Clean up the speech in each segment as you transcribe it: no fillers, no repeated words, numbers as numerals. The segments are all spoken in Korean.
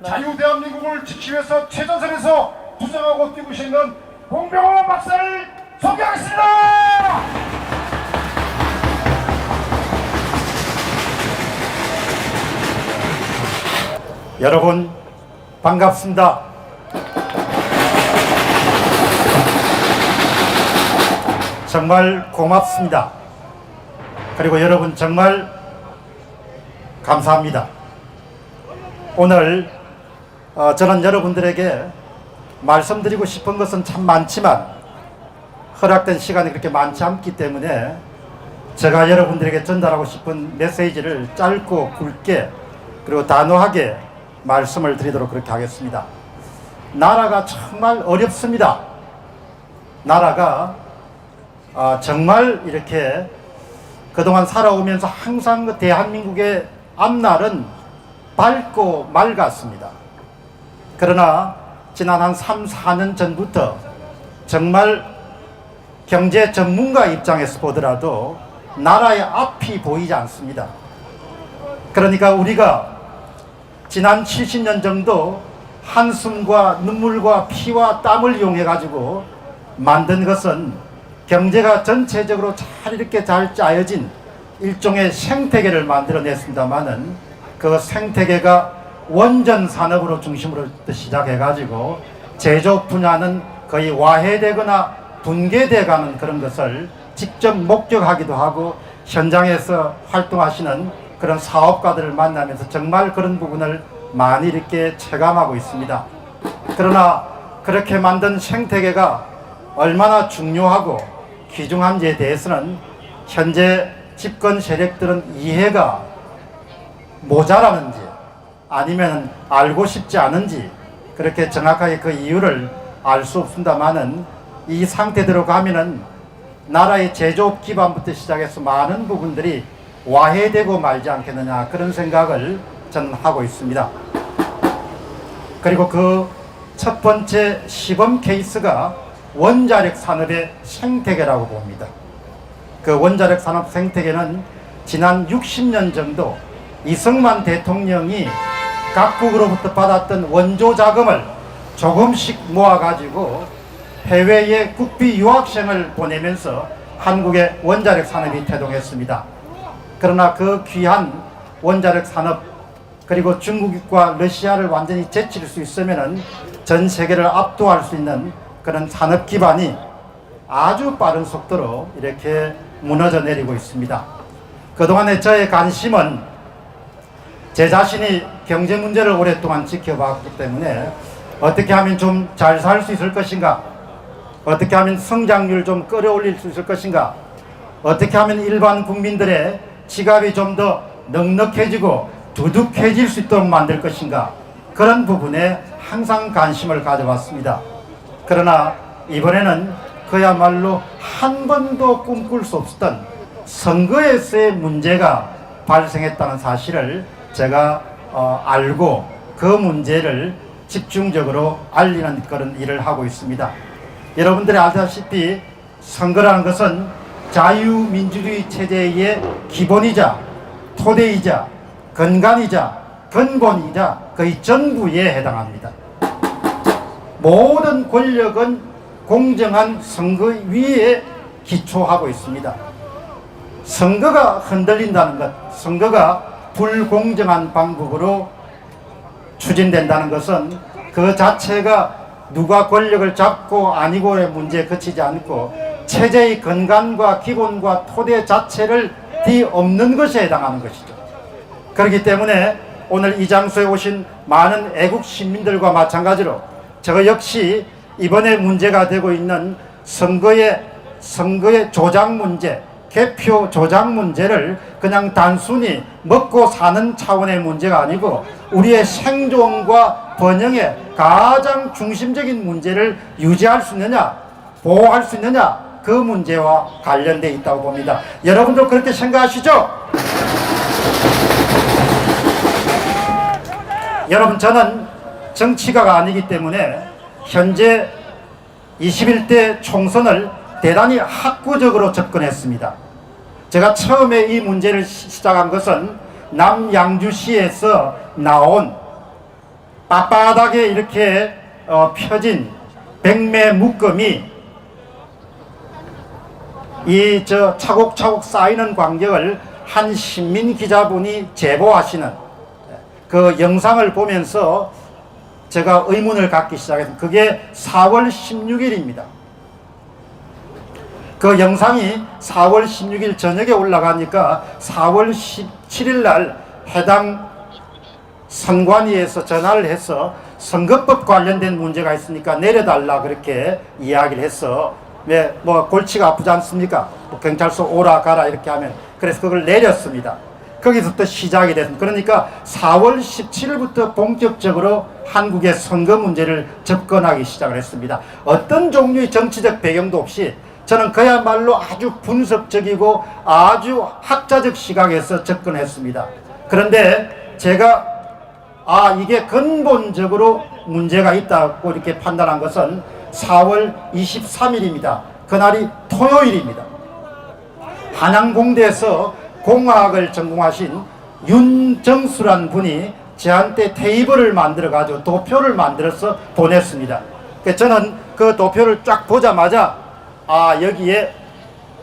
자유대한민국을 지키기 위해서 최전선에서 투쟁하고 뛰고 있는 공병호 박사를 소개하겠습니다. 여러분 반갑습니다. 정말 고맙습니다. 그리고 여러분 정말 감사합니다. 오늘 저는 여러분들에게 말씀드리고 싶은 것은 참 많지만 허락된 시간이 그렇게 많지 않기 때문에 제가 여러분들에게 전달하고 싶은 메시지를 짧고 굵게 그리고 단호하게 말씀을 드리도록 그렇게 하겠습니다. 나라가 정말 어렵습니다. 나라가 정말 이렇게 그동안 살아오면서 항상 그 대한민국의 앞날은 밝고 맑았습니다. 그러나 지난 한 3, 4년 전부터 정말 경제 전문가 입장에서 보더라도 나라의 앞이 보이지 않습니다. 그러니까 우리가 지난 70년 정도 한숨과 눈물과 피와 땀을 이용해 가지고 만든 것은 경제가 전체적으로 잘 이렇게 잘 짜여진 일종의 생태계를 만들어냈습니다마는 그 생태계가 원전 산업으로 중심으로 시작해 가지고 제조업 분야는 거의 와해되거나 붕괴돼가는 그런 것을 직접 목격하기도 하고 현장에서 활동하시는 그런 사업가들을 만나면서 정말 그런 부분을 많이 이렇게 체감하고 있습니다. 그러나 그렇게 만든 생태계가 얼마나 중요하고 귀중한지에 대해서는 현재 집권 세력들은 이해가 모자라는지 아니면 알고 싶지 않은지 그렇게 정확하게 그 이유를 알 수 없습니다만은 이 상태대로 가면은 나라의 제조업 기반부터 시작해서 많은 부분들이 와해되고 말지 않겠느냐 그런 생각을 저는 하고 있습니다. 그리고 그 첫 번째 시범 케이스가 원자력 산업의 생태계라고 봅니다. 그 원자력 산업 생태계는 지난 60년 정도 이승만 대통령이 각국으로부터 받았던 원조 자금을 조금씩 모아가지고 해외에 국비 유학생을 보내면서 한국의 원자력 산업이 태동했습니다. 그러나 그 귀한 원자력 산업 그리고 중국과 러시아를 완전히 제칠 수 있으면은 전 세계를 압도할 수 있는 그런 산업 기반이 아주 빠른 속도로 이렇게 무너져 내리고 있습니다. 그동안의 저의 관심은 제 자신이 경제 문제를 오랫동안 지켜봤기 때문에 어떻게 하면 좀 잘 살 수 있을 것인가, 어떻게 하면 성장률 좀 끌어올릴 수 있을 것인가, 어떻게 하면 일반 국민들의 지갑이 좀 더 넉넉해지고 두둑해질 수 있도록 만들 것인가, 그런 부분에 항상 관심을 가져왔습니다. 그러나 이번에는 그야말로 한 번도 꿈꿀 수 없었던 선거에서의 문제가 발생했다는 사실을 제가 알고 그 문제를 집중적으로 알리는 그런 일을 하고 있습니다. 여러분들이 알다시피 선거라는 것은 자유민주주의 체제의 기본이자 토대이자 근간이자 근본이자 거의 전부에 해당합니다. 모든 권력은 공정한 선거 위에 기초하고 있습니다. 선거가 흔들린다는 것, 선거가 불공정한 방법으로 추진된다는 것은 그 자체가 누가 권력을 잡고 아니고의 문제에 그치지 않고 체제의 근간과 기본과 토대 자체를 뒤엎는 것에 해당하는 것이죠. 그렇기 때문에 오늘 이 장소에 오신 많은 애국 시민들과 마찬가지로 저 역시 이번에 문제가 되고 있는 선거의 조작 문제, 개표 조작 문제를 그냥 단순히 먹고 사는 차원의 문제가 아니고 우리의 생존과 번영의 가장 중심적인 문제를 유지할 수 있느냐, 보호할 수 있느냐, 그 문제와 관련되어 있다고 봅니다. 여러분도 그렇게 생각하시죠? 여러분, 저는 정치가가 아니기 때문에 현재 21대 총선을 대단히 학구적으로 접근했습니다. 제가 처음에 이 문제를 시작한 것은 남양주시에서 나온 빳빳하게 이렇게 펴진 백매 묶음이 이 차곡차곡 쌓이는 광경을 한 신민 기자분이 제보하시는 그 영상을 보면서 제가 의문을 갖기 시작했습니다. 그게 4월 16일입니다. 그 영상이 4월 16일 저녁에 올라가니까 4월 17일 날 해당 선관위에서 전화를 해서 선거법 관련된 문제가 있으니까 내려달라 그렇게 이야기를 했어. 왜 뭐 골치가 아프지 않습니까? 뭐 경찰서 오라 가라 이렇게 하면, 그래서 그걸 내렸습니다. 거기서부터 시작이 됐습니다. 그러니까 4월 17일부터 본격적으로 한국의 선거 문제를 접근하기 시작을 했습니다. 어떤 종류의 정치적 배경도 없이 저는 그야말로 아주 분석적이고 아주 학자적 시각에서 접근했습니다. 그런데 제가 이게 근본적으로 문제가 있다고 이렇게 판단한 것은 4월 23일입니다. 그날이 토요일입니다. 한양공대에서 공학을 전공하신 윤정수란 분이 저한테 테이블을 만들어 가지고 도표를 만들어서 보냈습니다. 저는 그 도표를 쫙 보자마자 여기에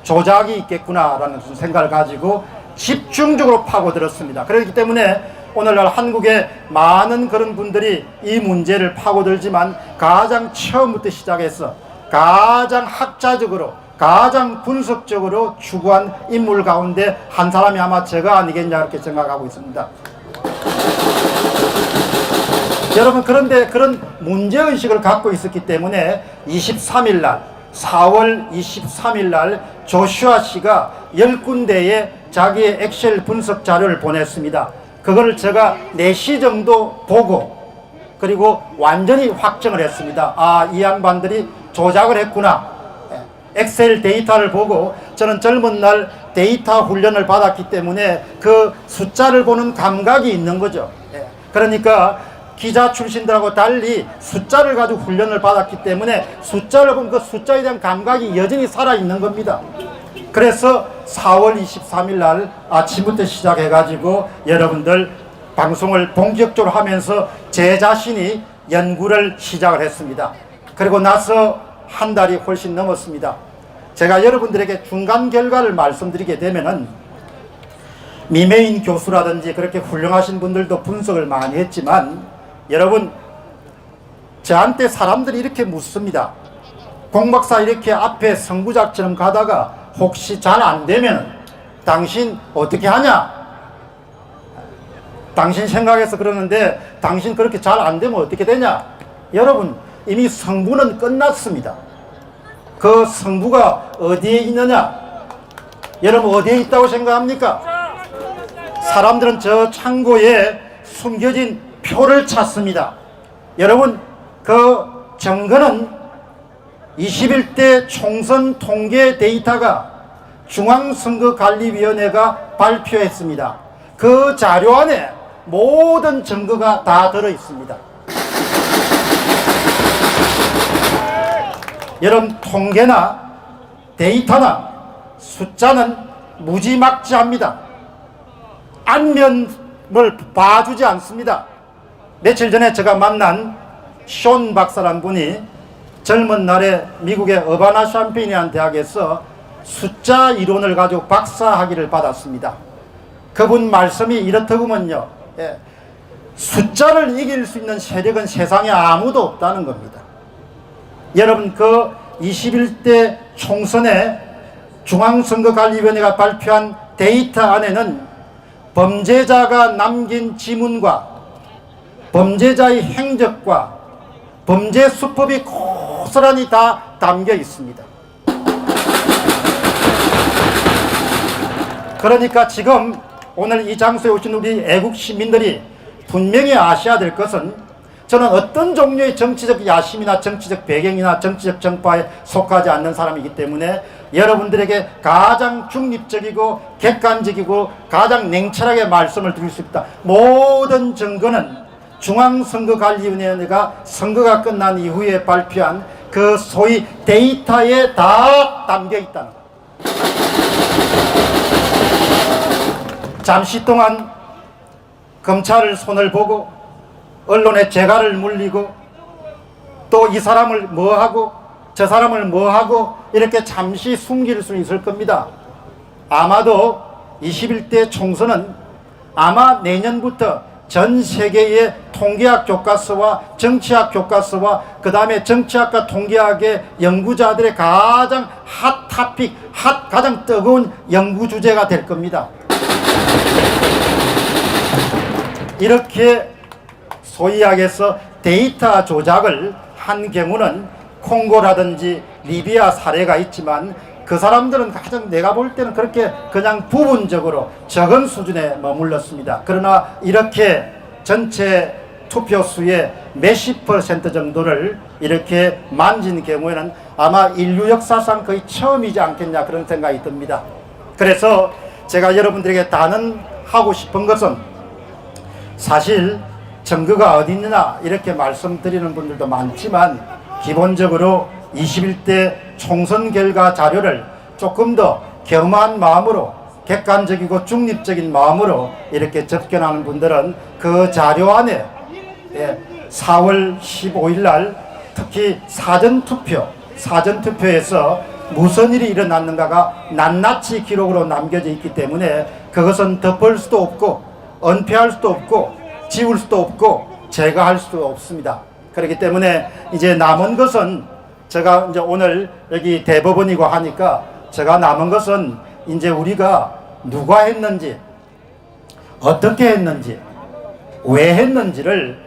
조작이 있겠구나라는 생각을 가지고 집중적으로 파고들었습니다. 그렇기 때문에 오늘날 한국의 많은 그런 분들이 이 문제를 파고들지만 가장 처음부터 시작해서 가장 학자적으로 가장 분석적으로 추구한 인물 가운데 한 사람이 아마 제가 아니겠냐 이렇게 생각하고 있습니다. 여러분, 그런데 그런 문제의식을 갖고 있었기 때문에 23일 날 4월 23일 날 조슈아 씨가 10군데에 자기의 엑셀 분석 자료를 보냈습니다. 그거를 제가 4시 정도 보고 그리고 완전히 확정을 했습니다. 이 양반들이 조작을 했구나. 엑셀 데이터를 보고 저는 젊은 날 데이터 훈련을 받았기 때문에 그 숫자를 보는 감각이 있는 거죠. 그러니까 기자 출신들하고 달리 숫자를 가지고 훈련을 받았기 때문에 숫자를 보면 그 숫자에 대한 감각이 여전히 살아있는 겁니다. 그래서 4월 23일 날 아침부터 시작해 가지고 여러분들 방송을 본격적으로 하면서 제 자신이 연구를 시작을 했습니다. 그리고 나서 한 달이 훨씬 넘었습니다. 제가 여러분들에게 중간 결과를 말씀드리게 되면은 미메인 교수라든지 그렇게 훌륭하신 분들도 분석을 많이 했지만 여러분, 저한테 사람들이 이렇게 묻습니다. 공박사 이렇게 앞에 선구작처럼 가다가 혹시 잘 안 되면 당신 어떻게 하냐? 당신 생각해서 그러는데 당신 그렇게 잘 안 되면 어떻게 되냐? 여러분, 이미 성부는 끝났습니다. 그 성부가 어디에 있느냐? 여러분, 어디에 있다고 생각합니까? 사람들은 저 창고에 숨겨진 표를 찾습니다. 여러분, 그 증거는 21대 총선 통계 데이터가 중앙선거관리위원회가 발표했습니다. 그 자료 안에 모든 증거가 다 들어있습니다. 여러분, 통계나 데이터나 숫자는 무지막지합니다. 안면을 봐주지 않습니다. 며칠 전에 제가 만난 숀 박사란 분이 젊은 날에 미국의 어바나 샴페인이라는 대학에서 숫자 이론을 가지고 박사학위를 받았습니다. 그분 말씀이 이렇더구먼요. 숫자를 이길 수 있는 세력은 세상에 아무도 없다는 겁니다. 여러분, 그 21대 총선에 중앙선거관리위원회가 발표한 데이터 안에는 범죄자가 남긴 지문과 범죄자의 행적과 범죄 수법이 고스란히 다 담겨 있습니다. 그러니까 지금 오늘 이 장소에 오신 우리 애국 시민들이 분명히 아셔야 될 것은, 저는 어떤 종류의 정치적 야심이나 정치적 배경이나 정치적 정파에 속하지 않는 사람이기 때문에 여러분들에게 가장 중립적이고 객관적이고 가장 냉철하게 말씀을 드릴 수 있다. 모든 증거는 중앙선거관리위원회가 선거가 끝난 이후에 발표한 그 소위 데이터에 다 담겨 있다는 것. 잠시 동안 검찰을 손을 보고 언론의 재갈을 물리고 또 이 사람을 뭐하고 저 사람을 뭐하고 이렇게 잠시 숨길 수 있을 겁니다. 아마도 21대 총선은 아마 내년부터 전 세계의 통계학 교과서와 정치학 교과서와 그 다음에 정치학과 통계학의 연구자들의 가장 핫 토픽, 가장 뜨거운 연구 주제가 될 겁니다. 이렇게 소위 하게서 데이터 조작을 한 경우는 콩고라든지 리비아 사례가 있지만 그 사람들은 가장 내가 볼 때는 그렇게 그냥 부분적으로 적은 수준에 머물렀습니다. 그러나 이렇게 전체 투표수의 몇십 % 정도를 이렇게 만진 경우에는 아마 인류 역사상 거의 처음이지 않겠냐 그런 생각이 듭니다. 그래서 제가 여러분들에게 단언하고 싶은 것은 사실 증거가 어디 있느냐 이렇게 말씀드리는 분들도 많지만 기본적으로 21대 총선 결과 자료를 조금 더 겸허한 마음으로 객관적이고 중립적인 마음으로 이렇게 접견하는 분들은 그 자료 안에 4월 15일 날 특히 사전투표에서 무슨 일이 일어났는가가 낱낱이 기록으로 남겨져 있기 때문에 그것은 덮을 수도 없고 은폐할 수도 없고 지울 수도 없고 제거할 수도 없습니다. 그렇기 때문에 이제 남은 것은 제가 이제 오늘 여기 대법원이고 하니까 제가 남은 것은 이제 우리가 누가 했는지 어떻게 했는지 왜 했는지를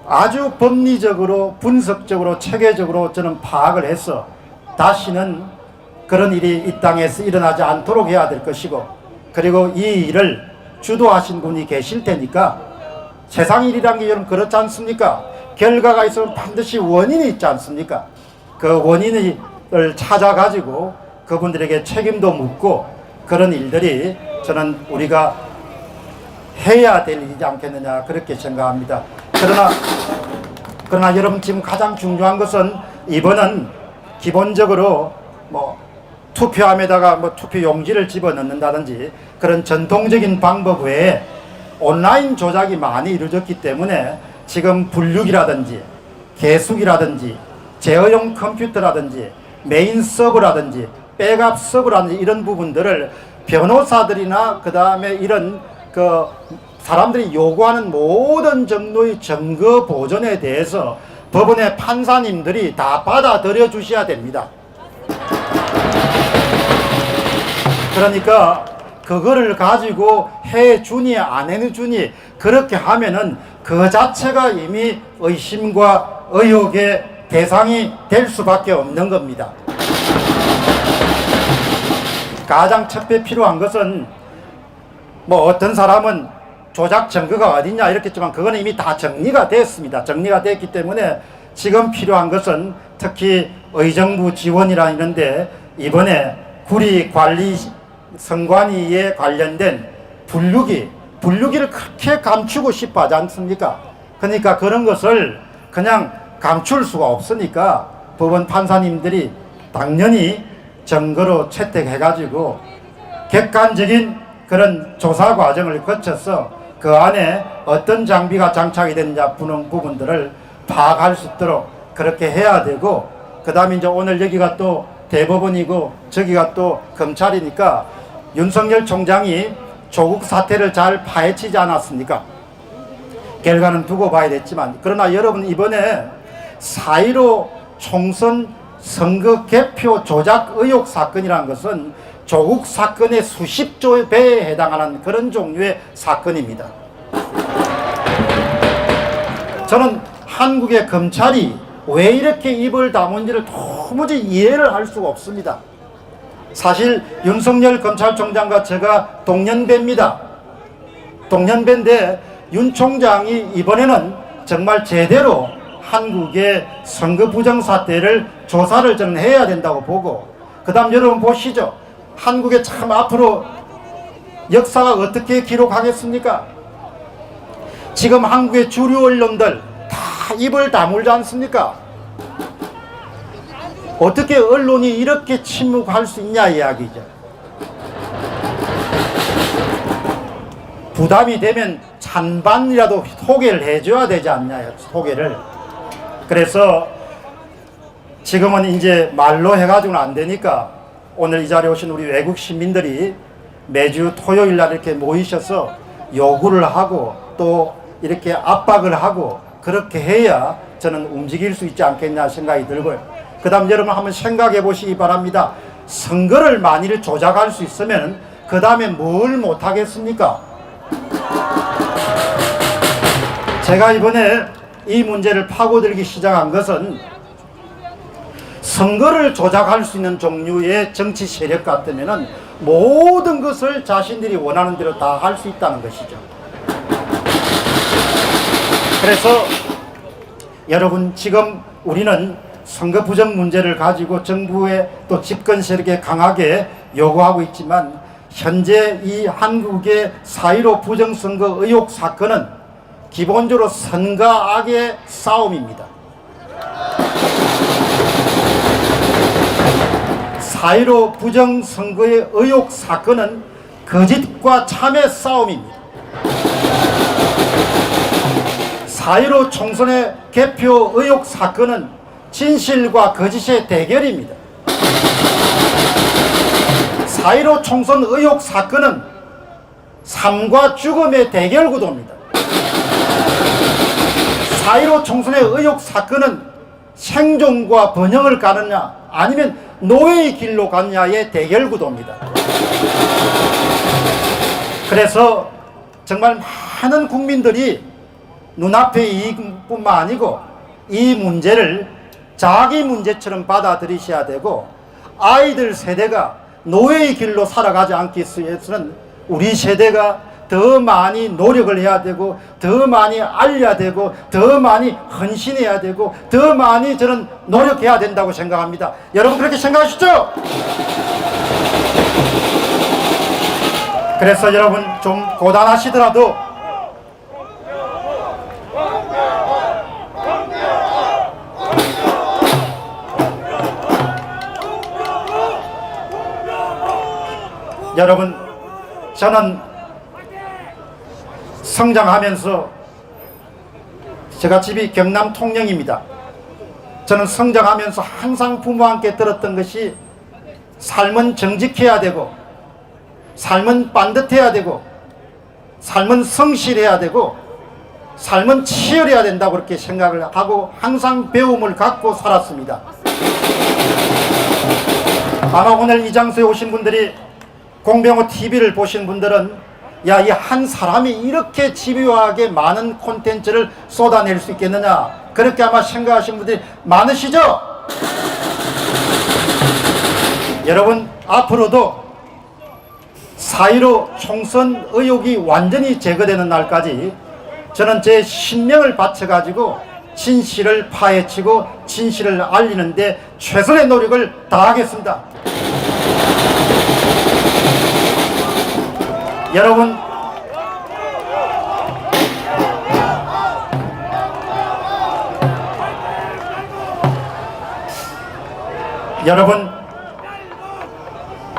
아주 법리적으로 분석적으로 체계적으로 저는 파악을 해서 다시는 그런 일이 이 땅에서 일어나지 않도록 해야 될 것이고 그리고 이 일을 주도하신 분이 계실 테니까 세상 일이란 게 여러분 그렇지 않습니까? 결과가 있으면 반드시 원인이 있지 않습니까? 그 원인을 찾아가지고 그분들에게 책임도 묻고 그런 일들이 저는 우리가 해야 될 일이지 않겠느냐 그렇게 생각합니다. 그러나 여러분 지금 가장 중요한 것은 이번은 기본적으로 투표함에다가 투표 용지를 집어넣는다든지 그런 전통적인 방법 외에 온라인 조작이 많이 이루어졌기 때문에 지금 분류기라든지 계수기라든지 제어용 컴퓨터라든지 메인 서버라든지 백업 서버라든지 이런 부분들을 변호사들이나 그 다음에 이런 사람들이 요구하는 모든 정도의 증거 보존에 대해서 법원의 판사님들이 다 받아들여 주셔야 됩니다. 그러니까 그거를 가지고 해주니 안 해주니 그렇게 하면은 그 자체가 이미 의심과 의혹의 대상이 될 수밖에 없는 겁니다. 가장 첫째 필요한 것은 어떤 사람은 조작 증거가 어딨냐 이렇게 했지만 그거는 이미 다 정리가 됐습니다. 정리가 됐기 때문에 지금 필요한 것은 특히 의정부 지원이라 이런데 이번에 구리관리 선관위에 관련된 분류기를 그렇게 감추고 싶어 하지 않습니까? 그러니까 그런 것을 그냥 감출 수가 없으니까 법원 판사님들이 당연히 증거로 채택해가지고 객관적인 그런 조사 과정을 거쳐서 그 안에 어떤 장비가 장착이 됐느냐 부분들을 파악할 수 있도록 그렇게 해야 되고 그 다음에 이제 오늘 여기가 또 대법원이고 저기가 또 검찰이니까 윤석열 총장이 조국 사태를 잘 파헤치지 않았습니까? 결과는 두고 봐야 됐지만 그러나 여러분 이번에 4.15 총선 선거 개표 조작 의혹 사건이라는 것은 조국 사건의 수십조 배에 해당하는 그런 종류의 사건입니다. 저는 한국의 검찰이 왜 이렇게 입을 다문지를 도무지 이해를 할 수가 없습니다. 사실 윤석열 검찰총장과 제가 동년배입니다. 동년배인데 윤 총장이 이번에는 정말 제대로 한국의 선거 부정 사태를 조사를 저는 해야 된다고 보고 그 다음 여러분 보시죠. 한국의 참 앞으로 역사가 어떻게 기록하겠습니까? 지금 한국의 주류 언론들 다 입을 다물지 않습니까? 어떻게 언론이 이렇게 침묵할 수 있냐 이야기죠. 부담이 되면 찬반이라도 소개를 해줘야 되지 않냐, 소개를. 그래서 지금은 이제 말로 해가지고는 안 되니까 오늘 이 자리에 오신 우리 외국 시민들이 매주 토요일 날 이렇게 모이셔서 요구를 하고 또 이렇게 압박을 하고 그렇게 해야 저는 움직일 수 있지 않겠냐 생각이 들고요. 그 다음 여러분 한번 생각해 보시기 바랍니다. 선거를 만일 조작할 수 있으면 그 다음에 뭘 못하겠습니까? 제가 이번에 이 문제를 파고들기 시작한 것은 선거를 조작할 수 있는 종류의 정치 세력 같으면 모든 것을 자신들이 원하는 대로 다 할 수 있다는 것이죠. 그래서 여러분, 지금 우리는 선거 부정 문제를 가지고 정부의 또 집권 세력에 강하게 요구하고 있지만 현재 이 한국의 4.15 부정선거 의혹 사건은 기본적으로 선과 악의 싸움입니다. 4.15 부정선거의 의혹 사건은 거짓과 참의 싸움입니다. 4.15 총선의 개표 의혹 사건은 진실과 거짓의 대결입니다. 4.15 총선 의혹 사건은 삶과 죽음의 대결 구도입니다. 4.15 총선의 의혹 사건은 생존과 번영을 가느냐 아니면 노예의 길로 가느냐의 대결 구도입니다. 그래서 정말 많은 국민들이 눈앞의 이익뿐만 아니고 이 문제를 자기 문제처럼 받아들이셔야 되고, 아이들 세대가 노예의 길로 살아가지 않기 위해서는 우리 세대가 더 많이 노력을 해야 되고, 더 많이 알려야 되고, 더 많이 헌신해야 되고, 더 많이 저는 노력해야 된다고 생각합니다. 여러분 그렇게 생각하시죠? 그래서 여러분 좀 고단하시더라도 여러분, 저는 성장하면서, 제가 집이 경남 통영입니다. 저는 성장하면서 항상 부모와 함께 들었던 것이 삶은 정직해야 되고, 삶은 반듯해야 되고, 삶은 성실해야 되고, 삶은 치열해야 된다고 그렇게 생각을 하고 항상 배움을 갖고 살았습니다. 아마 오늘 이 장소에 오신 분들이 공병호 TV를 보신 분들은 야, 이 한 사람이 이렇게 집요하게 많은 콘텐츠를 쏟아낼 수 있겠느냐, 그렇게 아마 생각하신 분들이 많으시죠? 여러분, 앞으로도 4.15 총선 의혹이 완전히 제거되는 날까지 저는 제 신명을 바쳐가지고 진실을 파헤치고 진실을 알리는데 최선의 노력을 다하겠습니다. 여러분,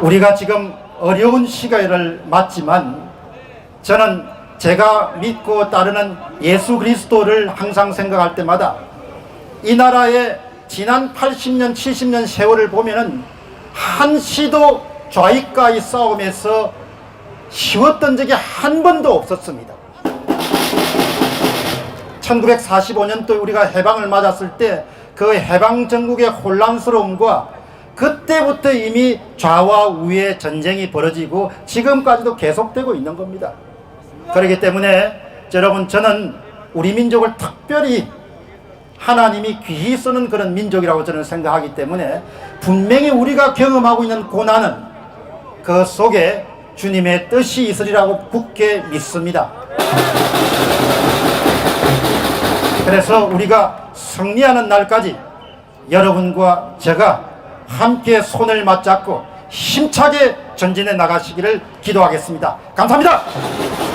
우리가 지금 어려운 시기를 맞지만 저는 제가 믿고 따르는 예수 그리스도를 항상 생각할 때마다 이 나라의 지난 80년, 70년 세월을 보면은 한시도 좌익과의 싸움에서 쉬웠던 적이 한 번도 없었습니다. 1945년도 우리가 해방을 맞았을 때 그 해방 전국의 혼란스러움과 그때부터 이미 좌와 우의 전쟁이 벌어지고 지금까지도 계속되고 있는 겁니다. 그렇기 때문에 여러분, 저는 우리 민족을 특별히 하나님이 귀히 쓰는 그런 민족이라고 저는 생각하기 때문에 분명히 우리가 경험하고 있는 고난은 그 속에 주님의 뜻이 있으리라고 굳게 믿습니다. 그래서 우리가 승리하는 날까지 여러분과 제가 함께 손을 맞잡고 힘차게 전진해 나가시기를 기도하겠습니다. 감사합니다.